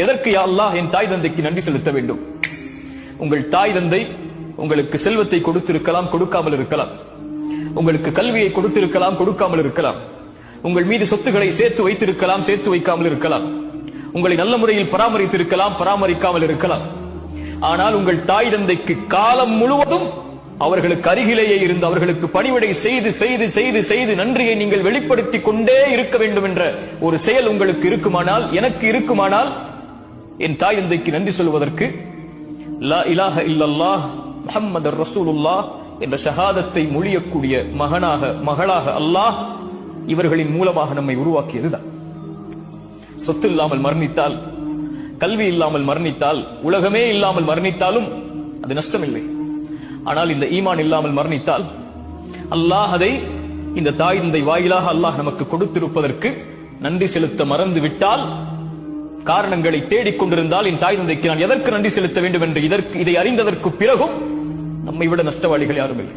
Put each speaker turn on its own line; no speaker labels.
எதற்கு யா அல்லாஹ் என் தாய் தந்தைக்கு நன்றி செலுத்த வேண்டும்? உங்கள் தாய் தந்தை உங்களுக்கு செல்வத்தை கொடுத்திருக்கலாம், கொடுக்காமல் இருக்கலாம். உங்களுக்கு கல்வியை கொடுத்திருக்கலாம், கொடுக்காமல் இருக்கலாம். உங்கள் மீது சொத்துக்களை சேர்த்து வைத்திருக்கலாம், சேர்த்து வைக்காமல் இருக்கலாம். உங்களை நல்ல முறையில் பராமரித்திருக்கலாம், பராமரிக்காமல் இருக்கலாம். ஆனால் உங்கள் தாய் தந்தைக்கு காலம் முழுவதும் அவர்களுக்கு அருகிலேயே இருந்து அவர்களுக்கு பணிவிடை செய்து செய்து செய்து செய்து நன்றியை நீங்கள் வெளிப்படுத்திக் கொண்டே இருக்க வேண்டும் என்ற ஒரு செயல் உங்களுக்கு இருக்குமானால், எனக்கு இருக்குமானால், என் தாய் தந்தைக்கு நன்றி சொல்வதற்கு லா இலாஹ இல்லல்லாஹ் முஹம்மதுர் ரசூலுல்லாஹ் என்ற ஷஹாதத்தை மொழியக்கூடிய மகனாக மகளாக அல்லாஹ் இவர்களின் மூலமாக நம்மை உருவாக்கியதுதான். சொத்து இல்லாமல் மரணித்தால், கல்வி இல்லாமல் மரணித்தால், உலகமே இல்லாமல் மரணித்தாலும் அது நஷ்டமில்லை. ஆனால் இந்த ஈமான் இல்லாமல் மரணித்தால் அல்லாஹ் அதை இந்த தாய் தந்தை வாயிலாக அல்லாஹ் நமக்கு கொடுத்திருப்பதற்கு நன்றி செலுத்த மறந்து விட்டால், காரணங்களை தேடிக்கொண்டிருந்தால், என் தாய் தந்தைக்கு நான் எதற்கு நன்றி செலுத்த வேண்டும் என்று இதை அறிந்ததற்கு பிறகும் நம்மை விட நஷ்டவாளிகள் யாரும் இல்லை.